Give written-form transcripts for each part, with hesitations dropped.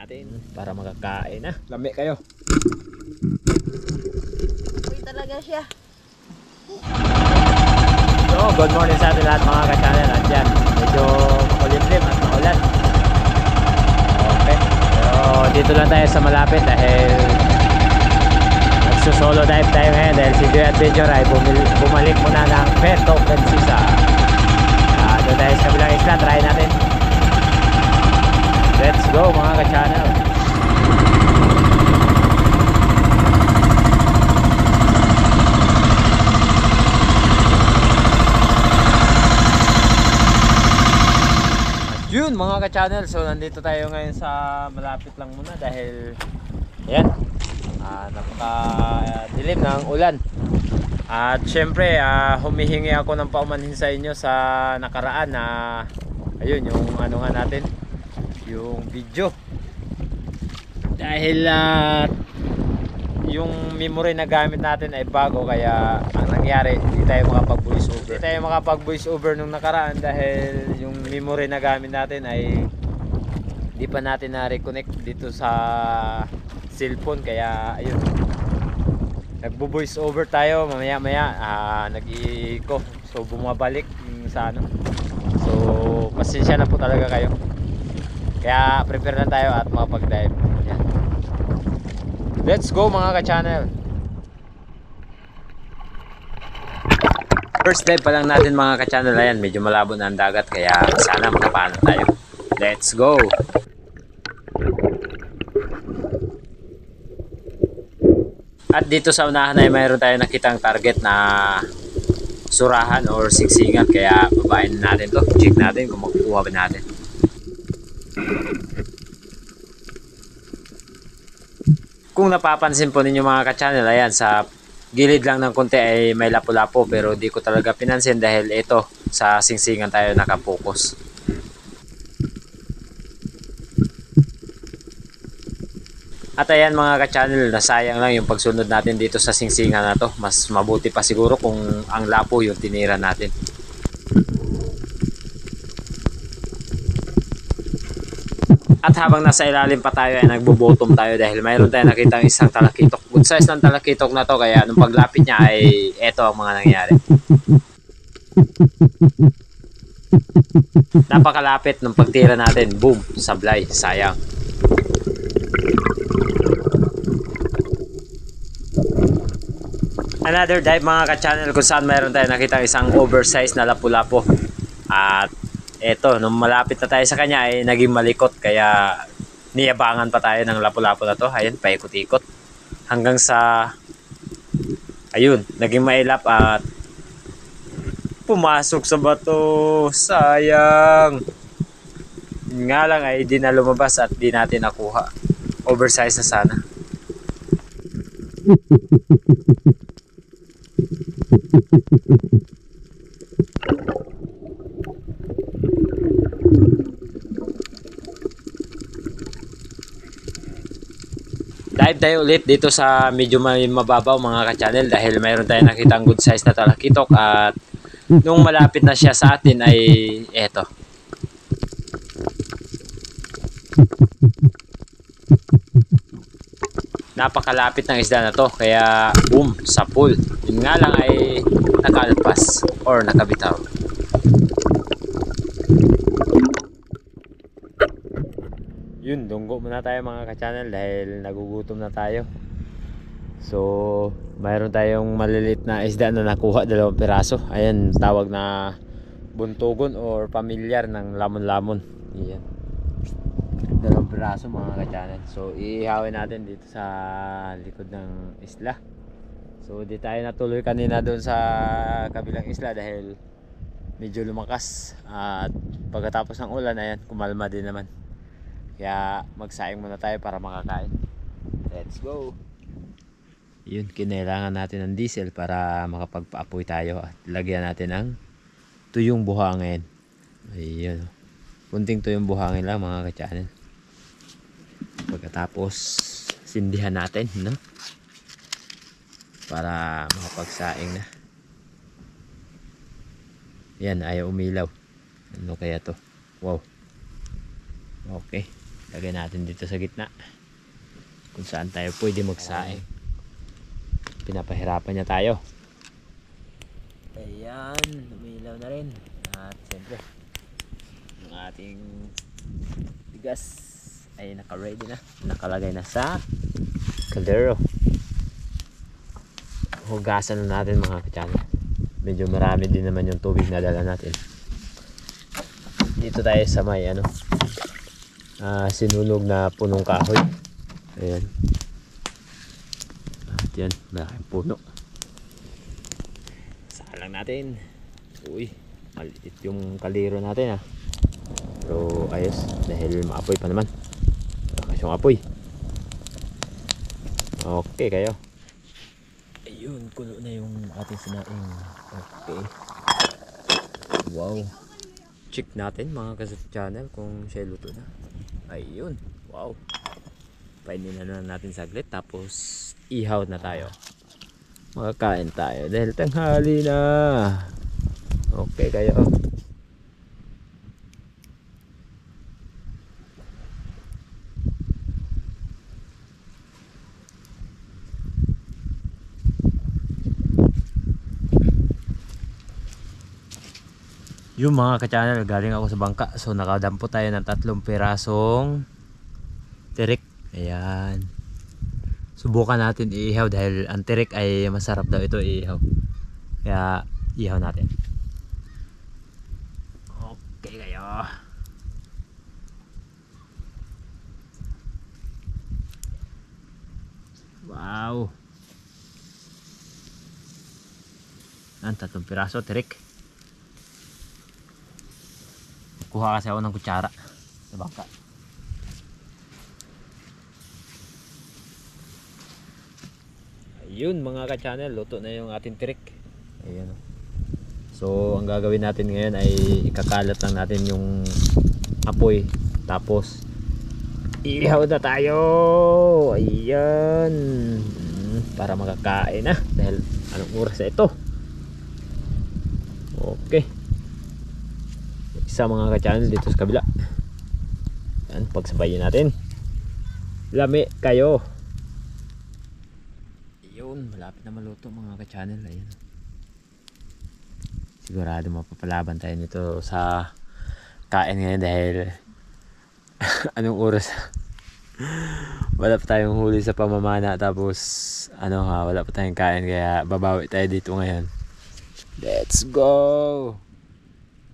natin para makakain na. Lami kayo. Uy talaga siya. So, good morning sa ating lahat mga ka-channel. At yan, medyo makulimlim at maulan. Okay. Pero dito lang tayo sa malapit dahil nagsusolo dive tayo ngayon dahil si Joy Adventure ay bumalik muna ng Puerto Princesa. Doon tayo sa kabilang isla, try natin. Let's go mga ka-channel. Yun mga ka-channel, so nandito tayo ngayon sa malapit lang muna dahil yan, napaka dilim ng ulan. At syempre humihingi ako ng paumanhin sa inyo sa nakaraan na ayun yung ano nga natin, yung video, dahil yung memory na gamit natin ay bago, kaya ang nangyari hindi tayo makapag voice over nung nakaraan dahil yung memory na gamit natin ay hindi pa natin na reconnect dito sa cellphone, kaya ayun, nagbo voice over tayo mamaya nag-i-echo, so bumabalik sa ano, so pasensya na po talaga kayo, kaya prepare na tayo at makapag-dive. Yan. Let's go mga ka-channel. First dive pa lang natin mga ka-channel. Ayan, medyo malabo na ang dagat kaya sana makapano tayo. Let's go. At dito sa unahan ay mayroon tayo nakitang target na surahan or siksingan, kaya babain natin to. Check natin kung makukuha ba natin. Kung napapansin po ninyo mga ka-channel, ayan, sa gilid lang ng konti ay may lapu-lapo, pero di ko talaga pinansin dahil ito sa singsingan tayo nakapokus. At ayan mga ka-channel, nasayang lang yung pagsunod natin dito sa singsingan na to. Mas mabuti pa siguro kung ang lapo yung tinira natin. At habang nasa ilalim pa tayo ay nagbo-bottom tayo dahil mayroon tayong nakitang isang talakitok. Good size ng talakitok na to, kaya nung paglapit niya ay eto ang mga nangyari. Napakalapit nung pagtira natin. Boom! Sablay. Sayang. Another dive mga ka-channel kung saan mayroon tayong nakitang isang oversize na lapu-lapo. At eto, nung malapit na tayo sa kanya ay naging malikot, kaya niyabangan pa tayo ng lapu-lapo na to. Ayun, paikot-ikot hanggang sa ayun, naging mailap at pumasok sa bato. Sayang. Yun nga lang ay di na lumabas at di natin nakuha. Oversize na sana. Dive tayo ulit dito sa medyo mababaw mga ka-channel dahil mayroon tayong nakitang good size na talakitok, at nung malapit na siya sa atin ay eto. Napakalapit ng isda na to, kaya boom, sa pool. Yun nga lang ay nakalpas or nakabitaw. Yun, dunggo muna tayo mga ka-channel dahil nagugutom na tayo. So, mayroon tayong maliliit na isda na nakuha, 2 piraso. Ayan, tawag na buntugon or pamilyar ng lamon-lamon. Ayan, 2 piraso mga ka-channel. So, iihawin natin dito sa likod ng isla. So, di tayo natuloy kanina doon sa kabilang isla dahil medyo lumakas. At pagkatapos ng ulan, ayan, kumalma din naman. Kaya magsaing muna tayo para makakain. Let's go. Yun, kinailangan natin ng diesel para makapagpaapoy tayo at lagyan natin ng tuyong buhangin. Ayun, kunting tuyong buhangin lang mga ka-channel. Pagkatapos sindihan natin, no? Para makapagsaing na. Yan, ayaw umilaw. Ano kaya to? Wow. Okay. Lagay natin dito sa gitna. Kung saan tayo pwede magsaing. Pinapahirapan niya tayo. Ayan, lumilaw na rin. At siyempre, ang ating bigas ay naka-ready na. Nakalagay na sa kaldero. Hugasan na natin mga kachana. Medyo marami din naman yung tubig na dala natin. Dito tayo sa may sinunog na punong kahoy. Ayan. At yan, malaking puno. Salang natin. Uy, maliit yung kaliro natin Pero ayos, dahil maapoy pa naman. Malakas yung apoy. Okay kayo. Ayun, kulo na yung ating sinaing. Okay. Wow. Check natin mga kasat channel kung siya luto na. Ayun. Wow. Painin na natin saglit tapos ihaw na tayo. Makakain tayo dahil tanghali na. Okay kayo. Yung mga ka-channel, galing ako sa bangka. So nakadampo tayo ng 3 pirasong tirik. Ayan. Subukan natin iihaw dahil ang tirik ay masarap daw ito iihaw. Kaya iihaw natin. Okay kayo. Wow. Ang 3 piraso tirik. Kuha kasi ako ng kutsara sa bangka. Ayun mga ka-channel, luto na yung ating tirik. Ayan. So ang gagawin natin ngayon ay ikakalat lang natin yung apoy. Tapos ihaw na tayo. Ayan. Para makakain na. Dahil anong oras na ito? Okay. Isa mga ka-channel dito sa kabila. Yan, pagsabayin natin. Lami kayo. Ayun, malapit na maluto mga ka-channel. Ayan. Sigurado mapapalaban tayo nito sa kain ngayon dahil anong oras? Wala pa tayong huli sa pamamana tapos wala pa tayong kain kaya babawi tayo dito ngayon. Let's go!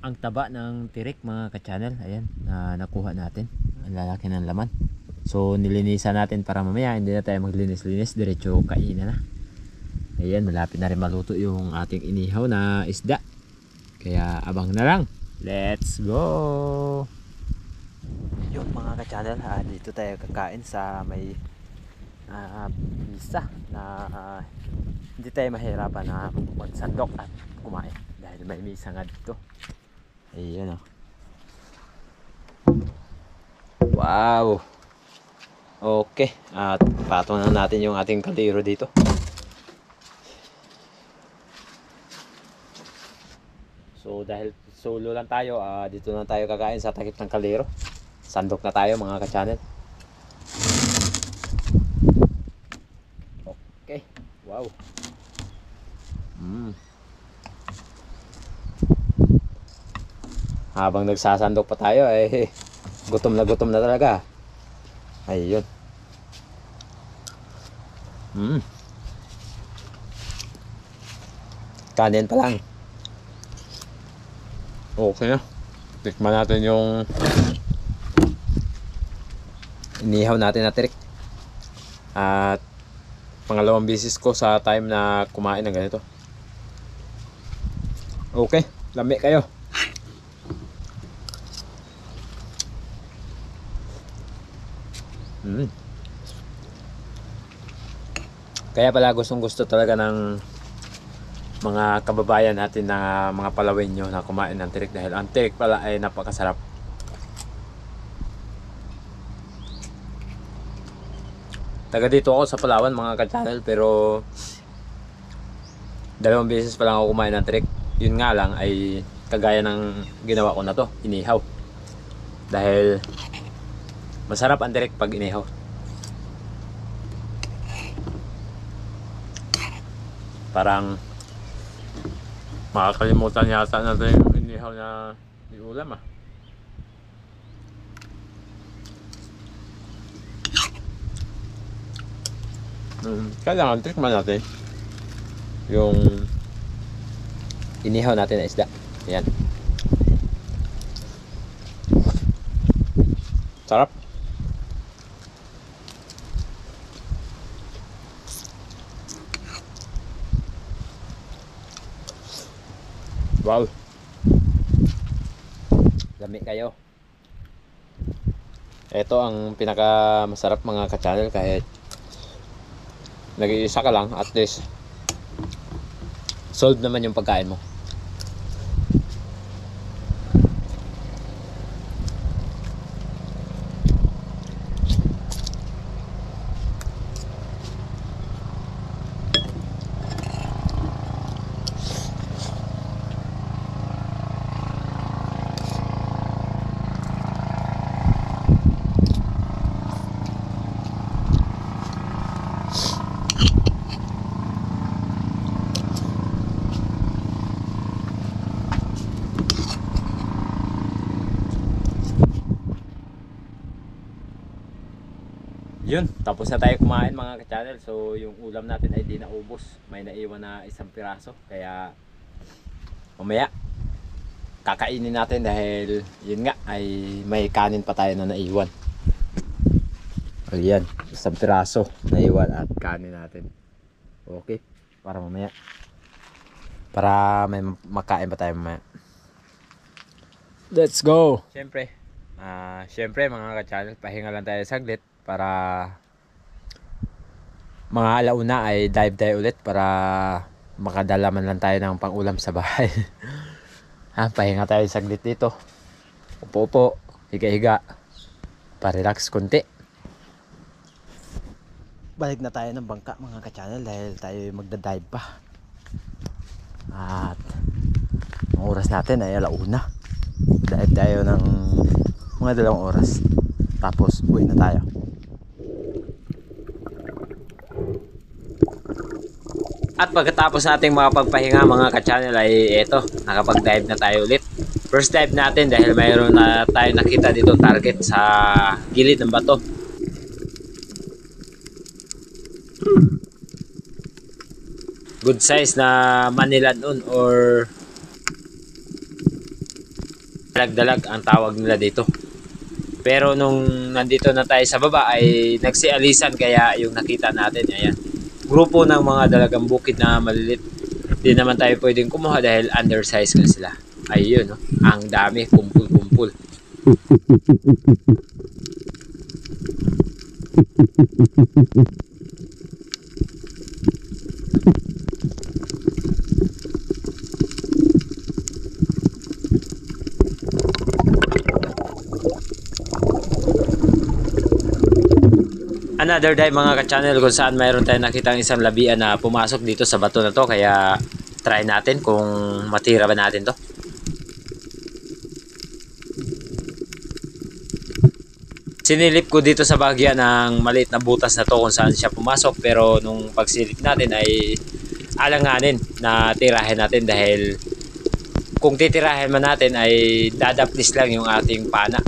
Ang taba ng tirik mga ka-channel, ayan, na nakuha natin. Ang lalaki ng laman. So nilinisan natin para mamaya hindi na tayo maglinis-linis, diretso kainan na. Ayan, malapit na rin maluto yung ating inihaw na isda. Kaya abang na lang. Let's go! Yung mga ka-channel, dito tayo kakain sa may pisa na hindi tayo mahirapan na magsandok at kumain dahil may misa nga dito. Ayan Wow. Okay, at patong na natin yung ating kaldero dito. So dahil solo lang tayo, dito na tayo kakain sa takip ng kaldero. Sandok na tayo mga ka-channel. Okay. Wow. Habang nagsasandok pa tayo gutom na talaga. Ayun. Kanin pa lang. Okay na. Tikman natin yung inihaw natin na tirik. At pangalawang bisis ko sa time na kumain ng ganito. Okay, lami kayo. Kaya pala gustong gusto talaga ng mga kababayan natin na mga Palawenyo na kumain ng tirik dahil ang tirik pala ay napakasarap. Taga dito ako sa Palawan mga ka-channel, pero 2 beses pa lang ako kumain ng tirik. Yun nga lang ay kagaya ng ginawa ko na to, inihaw. Dahil Masarap ang direct pag inihaw. Parang makakalimutan yata natin yung inihaw na ulam ah. Kailangan tikman natin yung inihaw natin na isda. Ayan. Sarap. Wow. Lami kayo. Ito ang pinaka masarap mga ka-channel, kahit nag-iisa ka lang, at least solve naman yung pagkain mo. Yun, tapos na tayo kumain mga ka-channel. So yung ulam natin ay di naubos. May naiwan na isang piraso. Kaya mamaya kakainin natin dahil yun nga ay may kanin pa tayo na naiwan. Ayan, isang piraso naiwan at kanin natin. Okay, para mamaya. Para may makain pa tayo mamaya. Let's go! Siyempre mga ka-channel, pahinga lang tayo saglit para mga alauna ay dive tayo ulit para makadala man lang tayo ng pang-ulam sa bahay. Pahinga tayo saglit dito. Upo-upo, higa-higa, pa-relax konti. Balik na tayo ng bangka mga ka-channel dahil tayo magda-dive pa. At ang oras natin ay alauna. Dive tayo ng mga 2 oras. Tapos uwi na tayo. At pagkatapos nating makapagpahinga mga ka-channel ay eto, nakapag-dive na tayo ulit. First dive natin dahil mayroon na tayo nakita dito target sa gilid ng bato. Good size na manilanon or dalag-dalag ang tawag nila dito. Pero nung nandito na tayo sa baba ay nagsialisan, kaya yung nakita natin, ayan, grupo ng mga dalagang bukid na malilit. Di naman tayo pwedeng kumuha dahil undersize ka sila. Ayun, no? Ang dami, kumpul-kumpul. Another dive mga ka-channel kung saan mayroon tayong nakitang isang labian na pumasok dito sa bato na to, kaya try natin kung matira ba natin to. Sinilip ko dito sa bahagya ng maliit na butas na to kung saan siya pumasok, pero nung pagsilip natin ay alanganin na tirahin natin dahil kung titirahin man natin ay dadaplis lang yung ating pana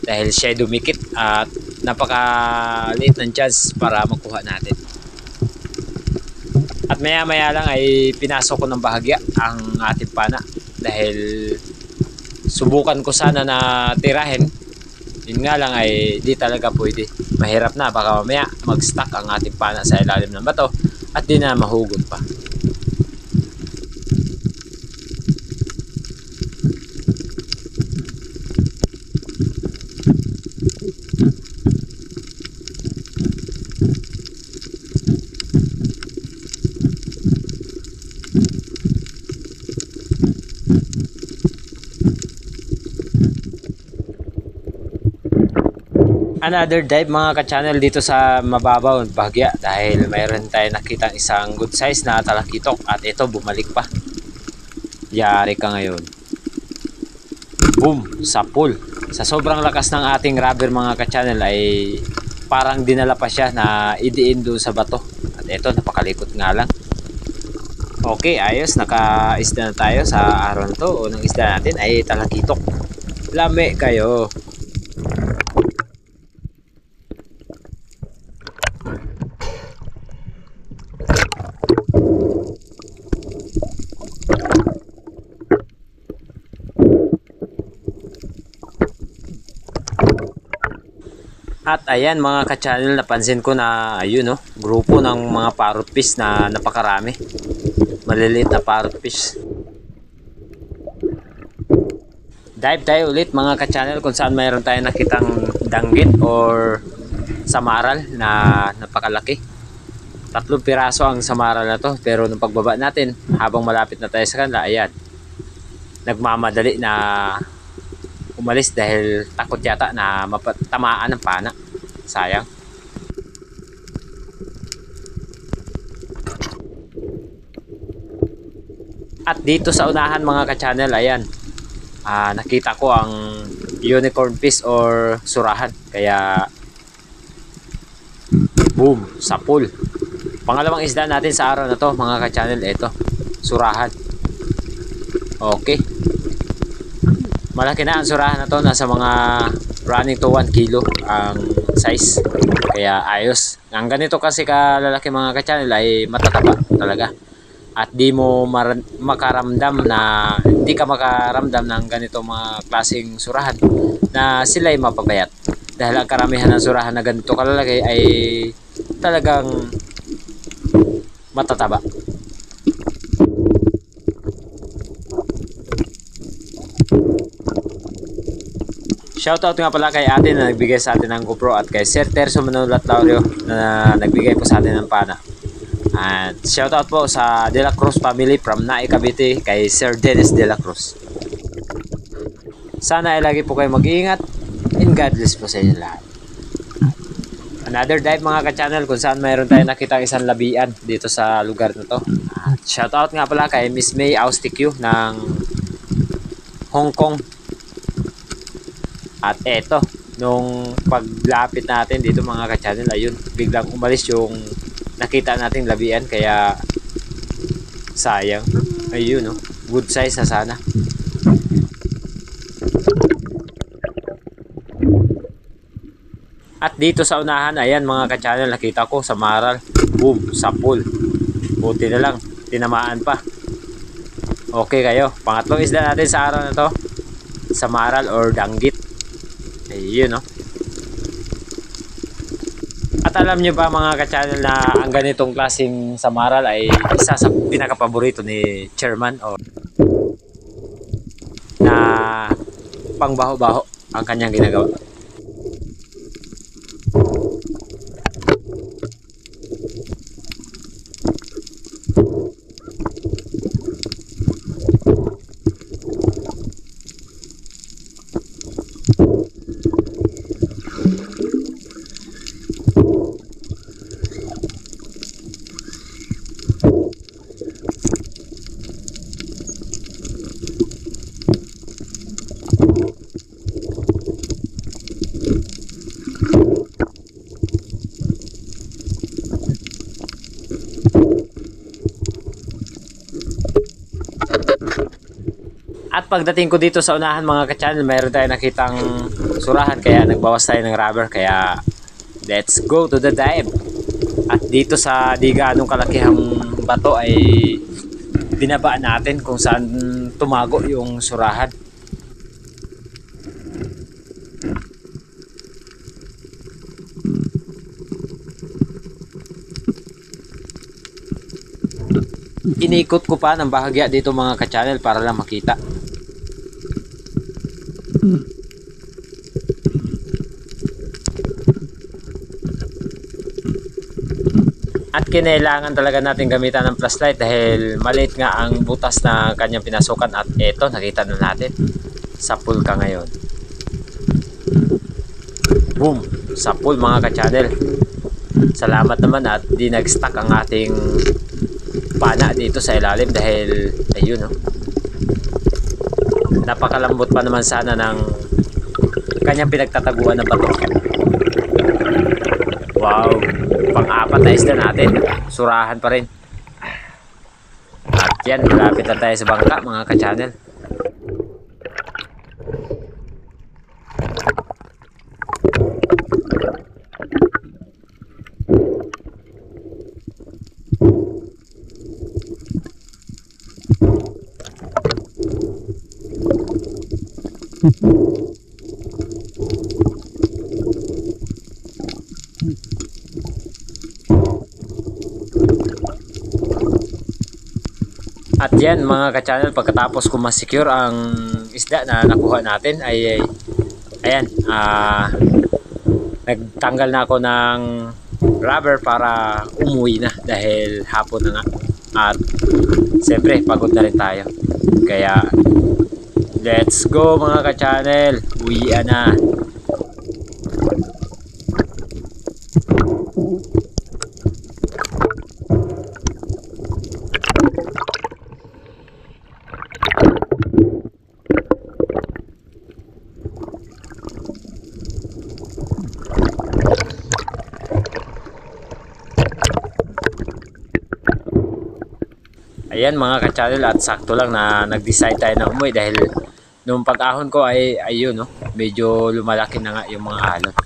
dahil siya dumikit at napakaliit ng chance para makuha natin. At maya maya lang ay pinasok ko ng bahagya ang ating pana dahil subukan ko sana na tirahin. Yun nga lang ay di talaga pwede. Mahirap na, baka mamaya mag-stuck ang ating pana sa ilalim ng bato at di na mahugot pa. Another dive mga ka-channel dito sa mababaw bahagya dahil mayroon tayo nakita isang good size na talakitok at ito bumalik pa. Yari ka ngayon. Boom! Sa pool. Sa sobrang lakas ng ating rubber mga ka-channel ay parang dinala pa siya na idiin doon sa bato. At eto, napakalikot nga lang. Okay, ayos, naka-isda na tayo sa araw na to. Unang isda natin ay talakitok. Lami kayo. At ayan mga ka-channel, napansin ko na ayun no, grupo ng mga parrot fish na napakarami. Maliliit na parrot fish. Dive tayo ulit mga ka-channel kung saan mayroon tayong nakitang danggit or samaral na napakalaki. 3 piraso ang samaral na to, pero nung pagbaba natin habang malapit na tayo sa kanila, ayan, nagmamadali na umalis dahil takot yata na mapatamaan ng pana. Sayang. At dito sa unahan mga ka-channel, ayan, nakita ko ang unicorn fish or surahan. Kaya boom, sapul. Pangalawang isda natin sa araw na to mga ka-channel, ito, surahan. Okay. Malaki na ang surahan na to, nasa mga running to 1 kilo ang size. Kaya ayos. Ang ganito kasi kalalaki mga ka-channel ay matataba talaga. At di mo makaramdam na, hindi ka makaramdam ng ganito mga klaseng surahan na sila ay mapapayat. Dahil ang karamihan ng surahan na ganito kalalaki ay talagang matataba. Shoutout nga pala kay ate na nagbigay sa atin ng GoPro at kay Sir Terso Manolat Laurio na nagbigay po sa atin ng pana. At shoutout po sa De La Cruz family from Nae, Cavite kay Sir Dennis De La Cruz. Sana ay lagi po kayo mag-iingat and God bless po sa inyo lahat. Another dive mga ka-channel kung saan mayroon tayong nakitang isang labian dito sa lugar na to. At shoutout nga pala kay Miss May Austikyu ng Hong Kong. At eto, nung paglapit natin dito mga ka-channel, ayun, biglang umalis yung nakita nating labian, kaya sayang. Ayun no, good size na sana. At dito sa unahan, ayan mga ka-channel, nakita ko sa maral, boom, sapul. Buti na lang, tinamaan pa. Okay kayo, pangatlong isda natin sa araw na to, sa maral or danggit. Ayun no. At alam nyo ba mga ka-channel na ang ganitong klaseng samaral ay isa sa pinakapaborito ni Chairman o na pangbaho-baho ang kanyang ginagawa. At pagdating ko dito sa unahan mga ka-channel, mayroon tayo nakitang surahan, kaya nagbawas tayo ng rubber. Kaya let's go to the dive. At dito sa di ganong kalakihang bato ay binabaan natin kung saan tumago yung surahan. Inikot ko pa ng bahagya dito mga ka-channel para lang makita. At kinailangan talaga natin gamitan ng flashlight dahil maliit nga ang butas na kanyang pinasukan. At eto, nakita na natin, sapul ka ngayon. Boom, sapul mga ka-channel. Salamat naman at di nag-stuck ang ating pana dito sa ilalim dahil ayun no, napakalambot pa naman sana ng kanyang pinagtataguan ng bato. Wow, pang-apat na isda natin. Surahan pa rin. At yan, malapit na tayo sa bangka mga ka-channel. At yan mga ka-channel, pagkatapos ko ma-secure ang isda na nakuha natin ay ayan, nagtanggal na ako ng rubber para umuwi na dahil hapon na nga. At siyempre pagod na rin tayo. Kaya let's go mga ka-channel, uwian na. Ayan mga ka-channel, at sakto lang na nag-decide tayo na umuwi dahil nung pag-ahon ko ay ayun, no, medyo lumalaki na nga yung mga alon.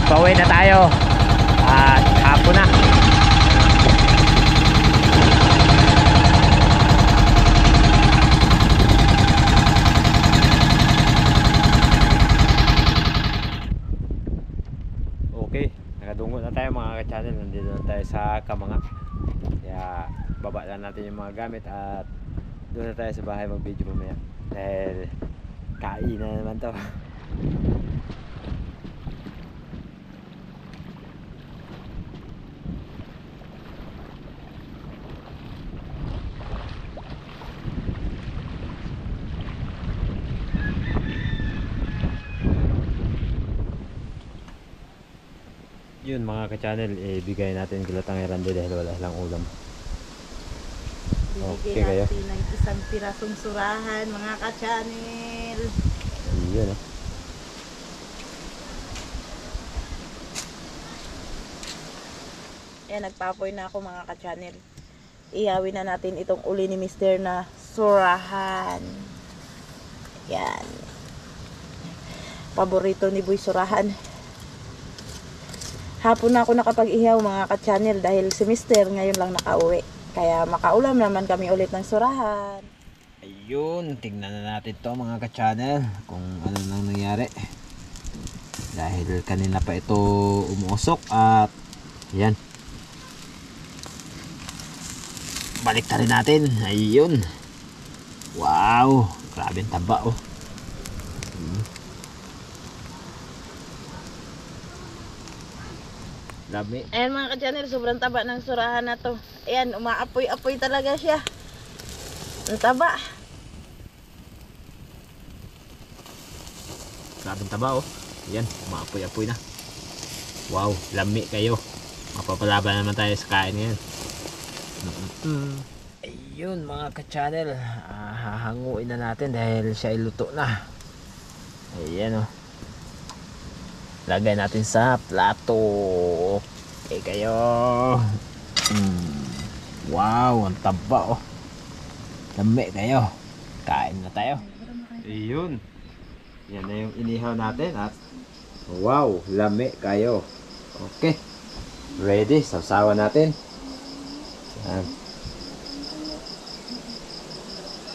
Pauwi na tayo at hapon na. Okay, nakadungo na tayo mga ka-channel. Nandito na tayo sa Kamanga. Kaya baba lang natin yung mga gamit at doon na tayo sa bahay mag-video mamaya dahil kain na naman to. Yun mga ka-channel, ibigay natin kila Tangerande dahil wala lang ulam. Bibigyan Okay kayo? natin ng isang pirasong surahan mga ka-channel. Yun Ayan, nagpapoy na ako mga ka-channel. Ihawin na natin itong uli ni Mr. na surahan. Yan. Paborito ni Boy surahan. Hapon na ako nakapag-ihaw mga ka-channel dahil si Mr. ngayon lang nakauwi. Kaya makaulam naman kami ulit ng surahan. Ayun, tingnan na natin to mga ka-channel kung ano nang nangyari. Dahil kanina pa ito umuusok at yan. Balik na rin natin. Ayun. Wow, grabe ang taba oh. Dami. Ayan mga ka-channel, sobrang taba ng surahan na to. Ayan, umaapoy-apoy talaga siya. Ang taba. Grabe ang taba oh. Yan, umaapoy-apoy na. Wow, lami kayo. Mapapalaban naman tayo sa kain ngayon. Ayun mga ka-channel, hahanguin na natin dahil siya iluto na. Ayan oh. Lagay natin sa plato. Okay kayo. Wow, ang taba oh. Lami kayo. Kain na tayo. Ayun. Yan na yung inihaw natin at wow, lami kayo. Okay. Ready, sawsawan natin. Yan.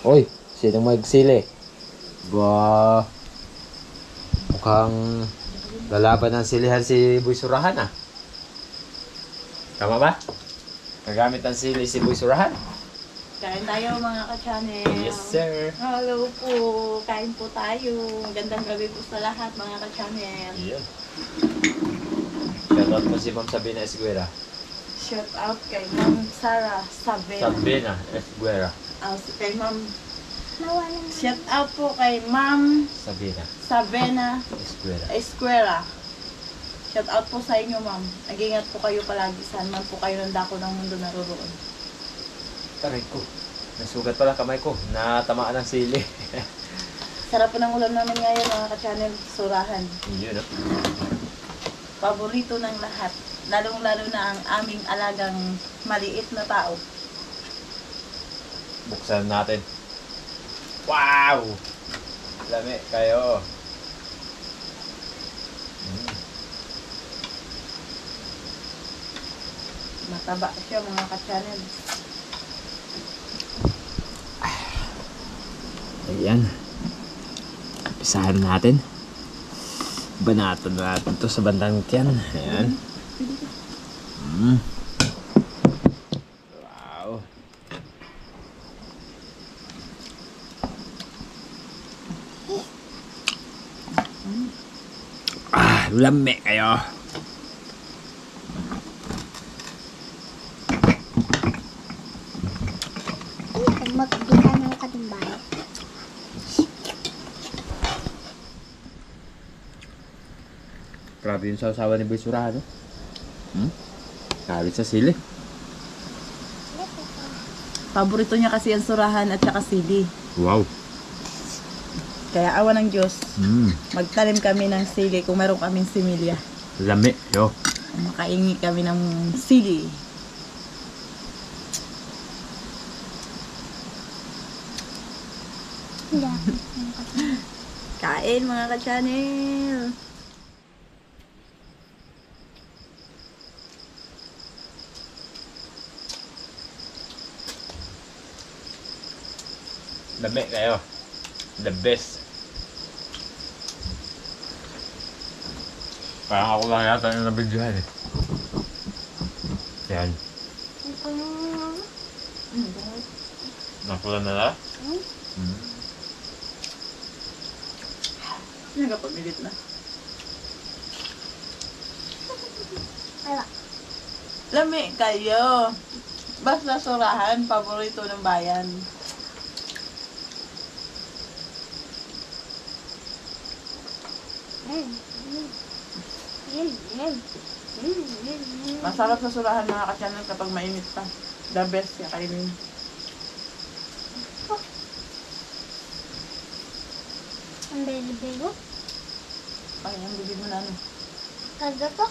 Oy, sinong magsili? Ba, mukhang lalaban ng silihan si Boy Surahan ah. Tama ba? Nagamit ng sili si Boy Surahan? Kain tayo mga ka-channel. Yes sir. Hello po. Kain po tayo. Gandang gabi po sa lahat mga ka-channel. Yan. Shoutout mo si Ma'am Sabina Esguera. Shout out kay Ma'am Sarah Sabena. Sabina Esguera. Kay Ma'am. Shout out po kay Ma'am Sabina Sabena Esguera. Escuela. Shout out po sa inyo, ma'am. Nag-ingat po kayo palagi. Saan man po kayo ng dako ng mundo naroroon. Taray ko. Nasugat pala kamay ko. Natamaan ng sili. Sarap po ng ulam namin ngayon mga ka-channel. Surahan. Yun oh. Paborito ng lahat. Lalong-lalo na ang aming alagang maliit na tao. Buksan natin. Wow! Lami kayo. Mataba siya mga ka-channel. Ayan. Pisahan natin. Banatan natin to sa bandang tiyan. Ayan. Wow. Lami kayo. Magbihan ng katimbay. Grabe yung sasawa ni Boy Surahan, no? Kalit sa sili. Paborito niya kasi ang surahan at saka sili. Wow. Kaya awa ng Diyos, magtanim kami ng sili kung meron kaming similya. Lami, yo. Makaingi kami ng sili. Kain mga ka-channel. Lami kayo. The best. Parang ako lang yata yung nabidyohan eh. Yan. Nakuha na na? Nagapamilit na. Wala. Lami kayo. Basta surahan, paborito ng bayan. Masarap sa surahan mga ka-channel kapag mainit pa. The best siya kainin. Ang belo-belo. Ay, ang bibig mo na ano. Kada to.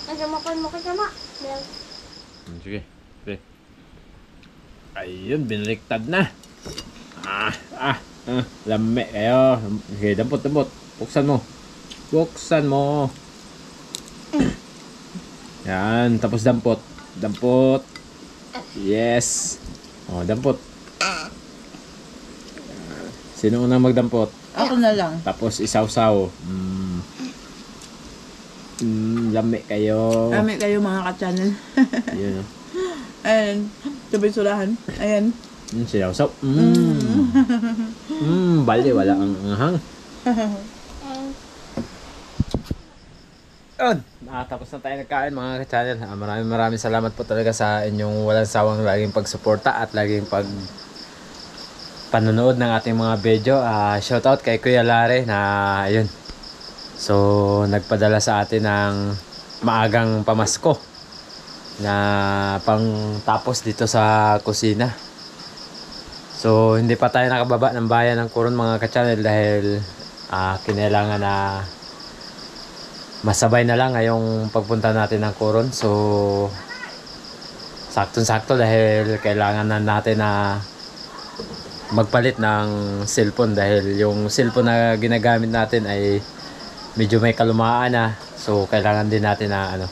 Nasamakan mo kasama. Sige. Sige. Ayun, binaliktad na. Lami kayo. Sige, dampot. Buksan mo. Yan, tapos dampot. Yes. Oh, dampot. Sino unang magdampot? Ako na lang. Tapos isawsaw. Lami kayo. Lami kayo mga ka-channel. Yun oh. Ayan. Sabay surahan. Ayan. Sinawsaw. Bali, wala ang anghang. Tapos na tayo nagkain mga ka-channel. Maraming salamat po talaga sa inyong walang sawang laging pagsuporta at laging panonood ng ating mga video. Shoutout kay Kuya Lare na ayun. So nagpadala sa atin ng maagang pamasko na pang tapos dito sa kusina. So hindi pa tayo nakababa ng bayan ng Coron mga ka-channel dahil kinailangan na masabay na lang ngayong pagpunta natin ng Coron. So saktong-sakto dahil kailangan na natin na magpalit ng cellphone dahil yung cellphone na ginagamit natin ay medyo may kalumaan na. So kailangan din natin na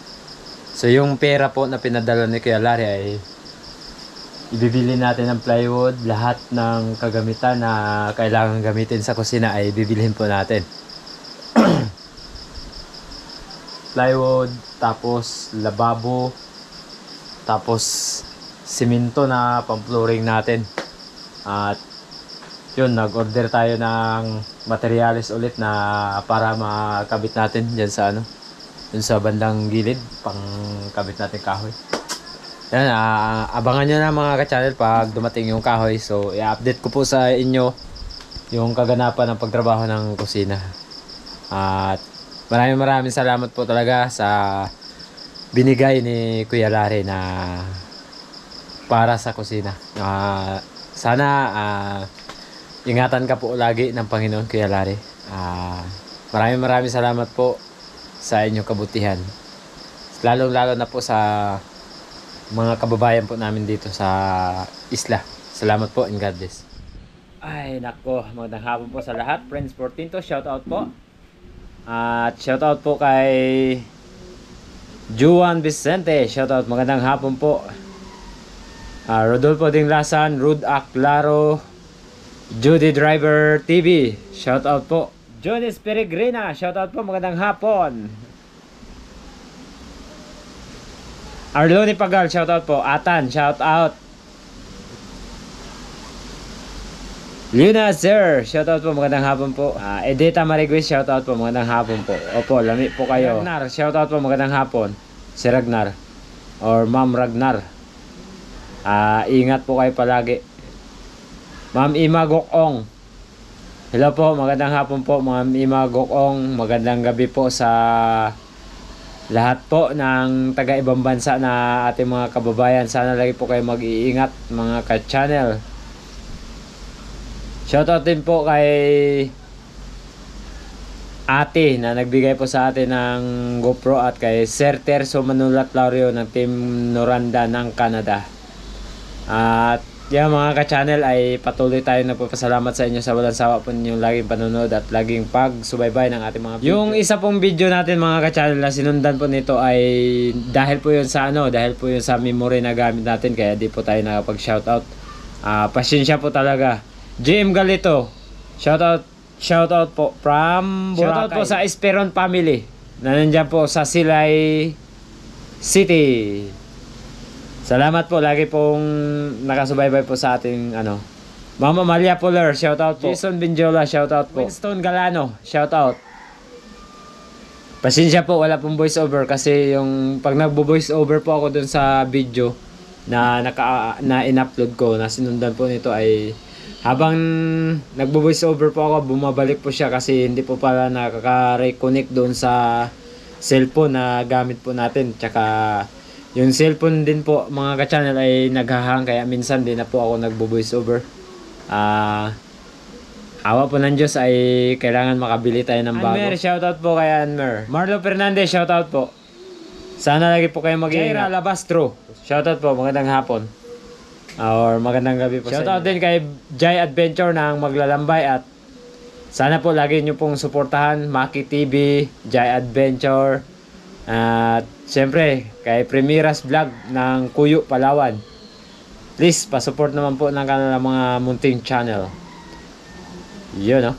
So yung pera po na pinadala ni Kuya Larry ay ibibili natin ng plywood, lahat ng kagamitan na kailangan gamitin sa kusina ay bibilhin po natin. Plywood, tapos lababo, tapos simento na pang-flooring natin. At yun, nag-order tayo ng materials ulit na para makabit natin dyan sa dun sa bandang gilid, pang kabit natin kahoy. Yan, abangan nyo na mga ka-channel pag dumating yung kahoy. So, i-update ko po sa inyo yung kaganapan ng pagtrabaho ng kusina. At maraming salamat po talaga sa binigay ni Kuya Larry na para sa kusina. Sana ingatan ka po lagi ng Panginoon, Kuya Larry. Maraming salamat po sa inyong kabutihan. Lalong-lalo na po sa mga kababayan po namin dito sa isla. Salamat po and God bless. Ay nako, magandang hapon po sa lahat. Friends 14 to, shout out po. At shout out po kay Juan Vicente. Shout out, magandang hapon po. Rodolfo Dinglasan, Rud Aclaro, Judy Driver TV. Shout out po. Jones Peregrina, shout out po, magandang hapon. Arloni Pagal, shout out po. Atan, shout out. Luna Sir, shout out po, magandang hapon po. Edita Mariguis, shout out po, magandang hapon po. Opo, lami po kayo. Ragnar, shout out po, magandang hapon. Si Ragnar or Ma'am Ragnar. Ingat po kayo palagi. Ma'am Ima Gokong, hello po, magandang hapon po Ma'am Ima Gokong. Magandang gabi po sa lahat po ng taga ibang bansa na ating mga kababayan. Sana lagi po kayo mag-iingat mga ka-channel. Shoutout din po kay ate na nagbigay po sa atin ng GoPro at kay Sir Terso Manulat Laurio ng Team Noranda ng Canada. At yan mga ka-channel ay patuloy tayo nagpapasalamat sa inyo sa walang sawa po ninyong laging panonood at laging pagsubaybay ng ating mga video. Yung isa pong video natin mga ka-channel na sinundan po nito ay dahil po yun sa dahil po yun sa memory na gamit natin kaya di po tayo nakapag-shoutout. Pasensya po talaga. GM Galito, shoutout po from Boracay. Shoutout po sa Esperon family na nandyan po sa Silay City. Salamat po, lagi pong nakasubaybay po sa ating Mama Malia Puller, shoutout po. Jason Binjola, shoutout po. Winston Galano, shoutout. Pasensya po, wala pong voice over kasi yung pag nagbo-voice over po ako dun sa video na in-upload ko, na sinundan po nito ay habang nagbo-voice over po ako, bumabalik po siya kasi hindi po pala nakaka-reconnect doon sa cellphone na gamit po natin. Tsaka yung cellphone din po mga ka-channel ay naghahang kaya minsan din na po ako nagbo-voice over. Awa po ng Diyos ay kailangan makabili tayo ng bago. Anmer, shoutout po kay Anmer. Marlo Fernandez, shoutout po. Sana lagi po kayo mag-iingat. Jaira Labastro, shoutout po, magandang hapon. Or magandang gabi po. Shoutout din kay Jai Adventure ng Maglalambay at sana po lagi nyo pong suportahan Maki TV, Jai Adventure. At syempre kay Premiras Vlog ng Kuyo, Palawan. Please, pasupport naman po ng kanilang mga munting channel. Yun